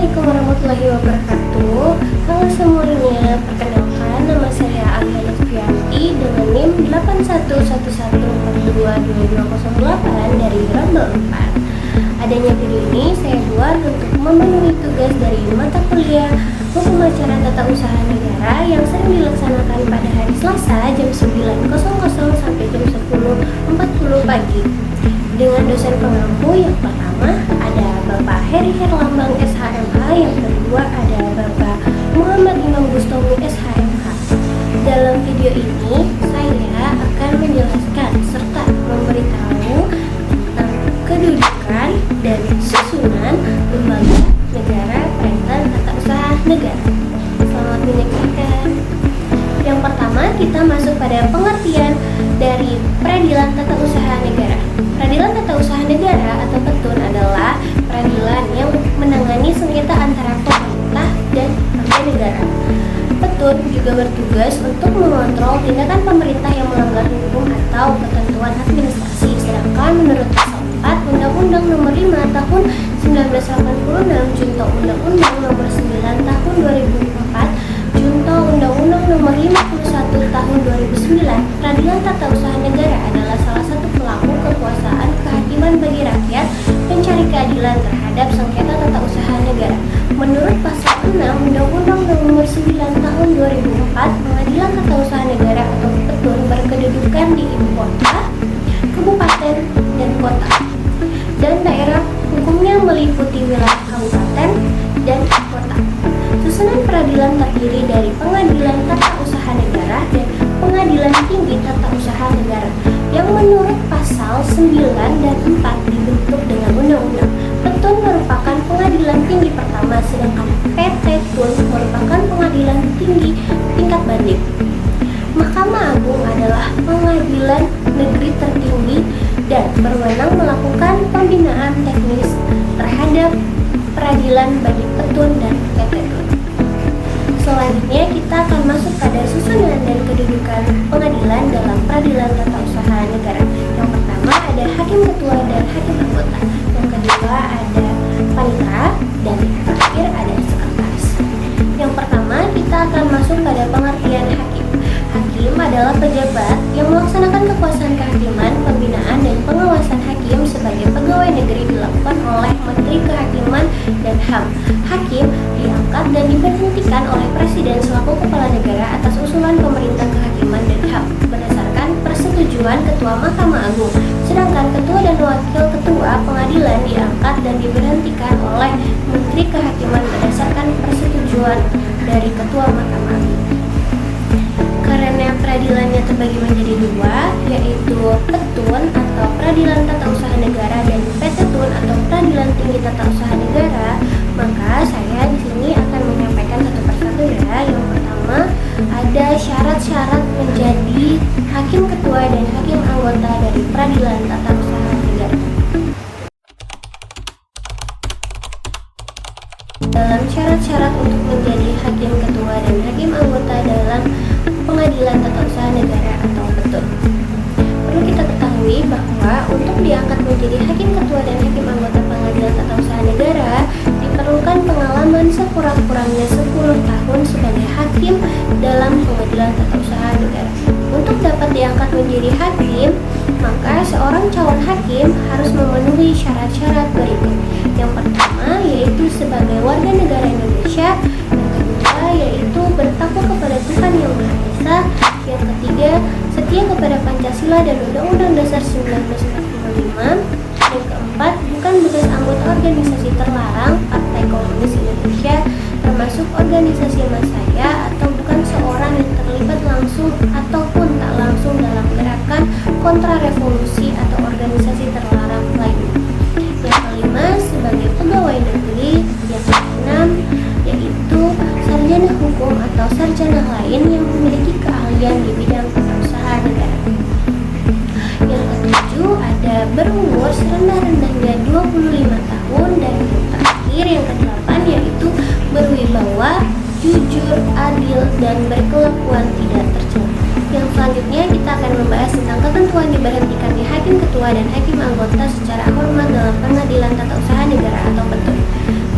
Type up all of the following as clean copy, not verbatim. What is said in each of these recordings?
Assalamualaikum warahmatullahi wabarakatuh. Halo semuanya, perkenalkan nama saya Alia Lutfianti dengan NIM 8111422208 dari Rombel 4. Adanya video ini saya buat untuk memenuhi tugas dari mata kuliah Hukum Acara Tata Usaha Negara yang sering dilaksanakan pada hari Selasa jam 9.00 sampai jam 10.40 pagi. Dengan dosen pengampu yang pertama ada Bapak Heri Herlambang SHMH, yang kedua ada Bapak Muhammad Imam Bustomi SHMH. Dalam video ini saya akan menjelaskan serta memberitahu tentang kedudukan dan susunan lembaga negara perintah tata usaha negara. Selamat menyaksikan. Yang pertama kita masuk pada pengertian dari Peradilan Tata Usaha Negara. Peradilan Tata Usaha Negara atau PETUN adalah peradilan yang menangani sengketa antara pemerintah dan warga negara. PETUN juga bertugas untuk mengontrol tindakan pemerintah yang melanggar hukum atau ketentuan administrasi. Sedangkan menurut pasal 4 Undang-Undang Nomor 5 Tahun 1986, Junto Undang-Undang Nomor 9 Tahun 2004, Junto Undang-Undang Nomor 51 Tahun 2009, Peradilan Tata Usaha Negara adalah salah satu pelaku kekuasaan kehakiman bagi rakyat pencari keadilan terhadap sengketa tata usaha negara. Menurut pasal 6 Undang-Undang Nomor 9 Tahun 2004, Pengadilan Tata Usaha Negara atau PETUN berkedudukan di ibu kota, kabupaten, dan kota, dan daerah hukumnya meliputi wilayah kabupaten dan kota. Susunan peradilan terdiri dari Pengadilan Tata Usaha Negara dan Pengadilan Tinggi Tata Usaha Negara yang menurut pasal 9 dan 4 dibentuk dengan undang-undang. PETUN merupakan pengadilan tinggi pertama, sedangkan PT TUN merupakan pengadilan tinggi tingkat banding. Mahkamah Agung adalah pengadilan negeri tertinggi dan berwenang melakukan pembinaan teknis terhadap peradilan bagi PETUN dan PT TUN. Selanjutnya kita akan masuk pada susunan dan kedudukan pengadilan dalam Peradilan Tata Usaha Negara. Yang pertama ada hakim ketua dan hakim anggota. Yang kedua ada panitera, dan yang terakhir ada sekretaris. Yang pertama kita akan masuk pada pengertian hakim. Hakim adalah pejabat yang melaksanakan kekuasaan kehakiman, pembinaan, dan pengawasan hakim sebagai pegawai negeri dilakukan oleh Menteri Kehakiman dan HAM. Hakim diangkat dan diberhentikan oleh Presiden selaku kepala negara atas usulan Pemerintah Kehakiman dan HAM berdasarkan persetujuan Ketua Mahkamah Agung. Sedangkan ketua dan wakil ketua pengadilan diangkat dan diberhentikan oleh Menteri Kehakiman berdasarkan persetujuan dari Ketua Mahkamah Agung. Karena peradilannya terbagi menjadi dua, yaitu PETUN atau Peradilan Tata Usaha Negara dan PT TUN atau Peradilan Tinggi Tata Usaha Negara, maka saya di sini akan menyampaikan satu persatu ya. Yang pertama ada syarat-syarat menjadi hakim ketua dan hakim anggota dari Peradilan Tata Usaha Negara. Dalam syarat-syarat untuk menjadi hakim ketua dan hakim anggota dalam Pengadilan Tata Usaha Negara atau PETUN, perlu kita ketahui bahwa untuk diangkat menjadi hakim ketua dan hakim anggota Pengadilan Tata Usaha Negara diperlukan pengalaman sekurang-kurangnya 10 tahun sebagai hakim dalam Pengadilan Tata Usaha Negara. Untuk dapat diangkat menjadi hakim, maka seorang calon hakim harus memenuhi syarat-syarat berikut. Yang pertama yaitu sebagai warga negara Indonesia, yang kedua yaitu bertakwa kepada Tuhan Yang Maha Esa, yang ketiga setia kepada Pancasila dan Undang-Undang Dasar 1945, yang keempat bukan bekas anggota organisasi terlarang Partai Komunis Indonesia termasuk organisasi Masaya, atau bukan seorang yang terlibat langsung ataupun tak langsung dalam gerakan kontra revolusi atau organisasi terlarang lainnya. Yang kelima sebagai pegawai negeri. Yang keenam yaitu sarjana hukum atau sarjana lain yang memiliki keahlian di bidang tata usaha negara. Yang ketujuh ada berumur serendah-rendahnya 25 tahun, dan yang terakhir yang kedelapan yaitu berwibawa, jujur, adil, dan berkelakuan tidak tercela. Yang selanjutnya kita akan membahas tentang ketentuan diberhentikannya hakim ketua dan hakim anggota secara hormat dalam Pengadilan Tata Usaha Negara atau PETUN.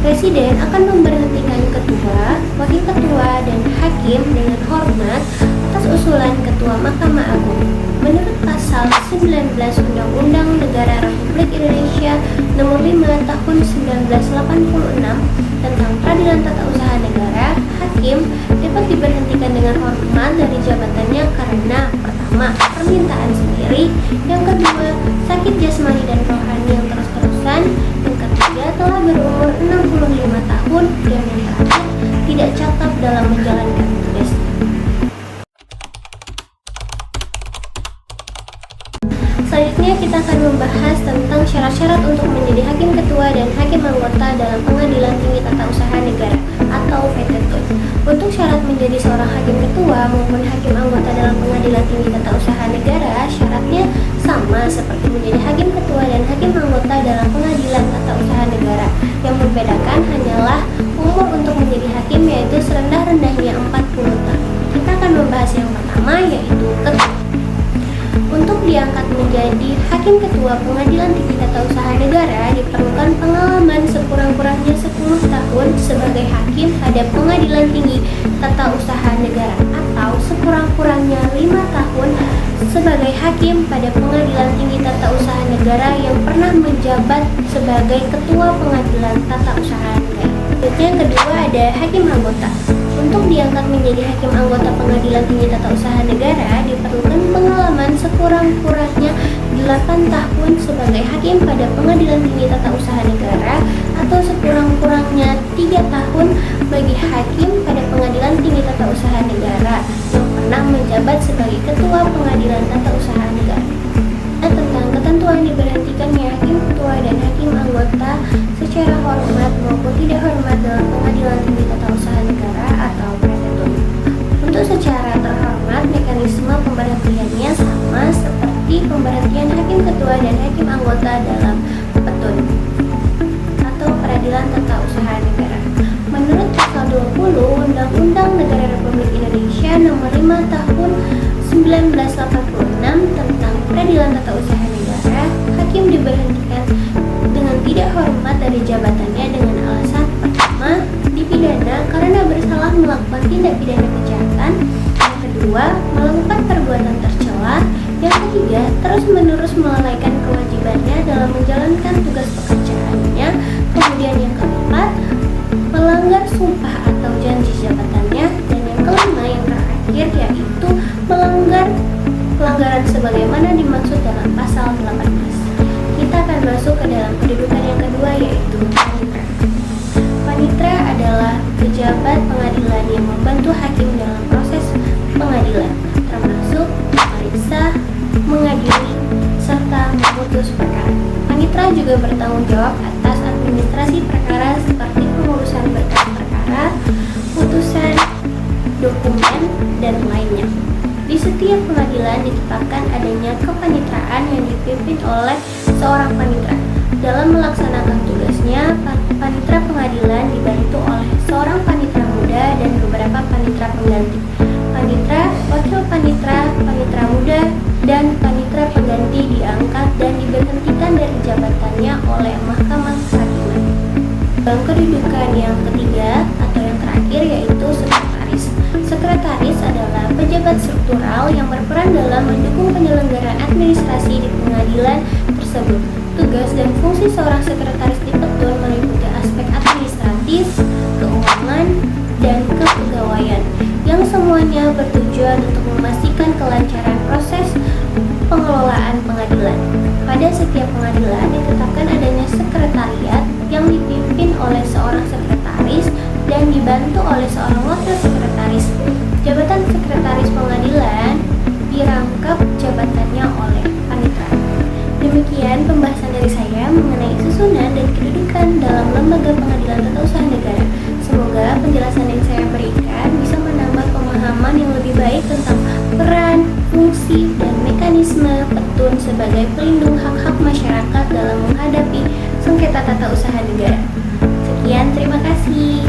Presiden Presiden akan memberhentikan ketua, wakil ketua, dan hakim dengan hormat atas usulan Ketua Mahkamah Agung. Menurut pasal 19 Undang-Undang Negara Republik Indonesia Nomor 5 Tahun 1986 tentang Peradilan Tata Usaha Negara, hakim dapat diberhentikan dengan hormat dari jabatannya karena pertama, permintaan sendiri, yang kedua, sakit jasmani dan rohani yang terus-terusan, yang ketiga, telah berumur 65 tahun, dan yang terakhir, tidak cakap dalam menjalankan tugasnya. Selanjutnya kita akan membahas tentang syarat-syarat untuk menjadi hakim ketua dan hakim anggota dalam Pengadilan Tinggi Tata Usaha Negara atau PTTUN. Untuk syarat menjadi seorang hakim ketua maupun hakim anggota dalam Pengadilan Tinggi Tata Usaha Negara, syaratnya sama seperti menjadi hakim ketua dan hakim anggota dalam Pengadilan Tata Usaha Negara. Yang membedakan hanyalah umur untuk menjadi hakim, yaitu serendah-rendahnya 40 tahun. Kita akan membahas yang pertama, yaitu ketua. Untuk diangkat menjadi hakim ketua Pengadilan Tinggi Tata Usaha Negara diperlukan pengalaman sekurang-kurangnya 10 tahun sebagai hakim pada Pengadilan Tinggi Tata Usaha Negara atau sekurang-kurangnya 5 tahun sebagai hakim pada Pengadilan Tinggi Tata Usaha Negara yang pernah menjabat sebagai ketua Pengadilan Tata Usaha Negara. Yang kedua ada hakim anggota. Untuk diangkat menjadi hakim anggota Pengadilan Tinggi Tata Usaha Negara diperlukan pengalaman sekurang-kurangnya 8 tahun sebagai hakim pada Pengadilan Tinggi Tata Usaha Negara atau sekurang-kurangnya 3 tahun bagi hakim pada Pengadilan Tinggi Tata Usaha Negara yang pernah menjabat sebagai ketua Pengadilan Tata Usaha Negara. Tentang ketentuan diberhentikannya hakim ketua dan hakim anggota secara hormat maupun tidak hormat dalam Pengadilan Tinggi Tata Usaha Negara atau PTTUN. Untuk secara terhormat, mekanisme pemberhentiannya sama seperti pemberhentian hakim ketua dan hakim anggota dalam PTUN atau Peradilan Tata Usaha Negara. Menurut pasal 20 Undang-Undang Negara Republik Indonesia Nomor 5 Tahun 1986 tentang Peradilan Tata Usaha Negara, hakim diberhentikan dengan tidak hormat dari jabatannya dengan alasan pertama, dipidana karena bersalah melakukan tindak pidana kejahatan, yang kedua, melakukan perbuatan tercela, yang ketiga, terus-menerus melalaikan kewajibannya dalam menjalankan tugas pekerjaannya, kemudian yang keempat, melanggar sumpah atau janji jabatannya, dan yang kelima yang terakhir yaitu melanggar pelanggaran sebagaimana dimaksud dalam pasal 18. Kita akan masuk ke dalam kedudukan yang kedua, yaitu panitra. Panitra adalah pejabat pengadilan yang membantu hakim dalam proses pengadilan, termasuk memeriksa, mengadili, serta memutus perkara. Panitra juga bertanggung jawab atas administrasi perkara seperti pengurusan berkas perkara, putusan, dokumen, dan lainnya. Di setiap pengadilan ditetapkan adanya kepanitraan yang dipimpin oleh seorang panitra. Dalam melaksanakan tugasnya, panitra pengadilan dibantu oleh seorang panitra muda dan beberapa panitra pengganti. Panitra, wakil panitra, panitra muda, dan panitra pengganti diangkat dan diberhentikan dari jabatannya oleh Mahkamah Kehakiman. Dalam kedudukan yang ketiga atau yang terakhir yaitu sekretaris. Sekretaris adalah pejabat struktural yang berperan dalam mendukung penyelenggaraan administrasi di pengadilan tersebut. Tugas dan fungsi seorang sekretaris di PTTUN meliputi aspek administratif, keuangan, dan kepegawaian, yang semuanya bertujuan untuk memastikan kelancaran proses pengelolaan pengadilan. Pada setiap pengadilan ditetapkan adanya sekretariat yang dipimpin oleh seorang sekretaris dan dibantu oleh seorang wakil sekretaris. Jabatan sekretaris pengadilan dirangkap jabatannya oleh panitra. Demikian pembahasan dari saya mengenai susunan dan kedudukan dalam lembaga pengadilan tata usaha negara. Semoga penjelasan yang saya berikan bisa menambah pemahaman yang lebih baik tentang peran, fungsi, dan mekanisme PTTUN sebagai pelindung hak-hak masyarakat dalam menghadapi sengketa tata usaha negara. Sekian, terima kasih.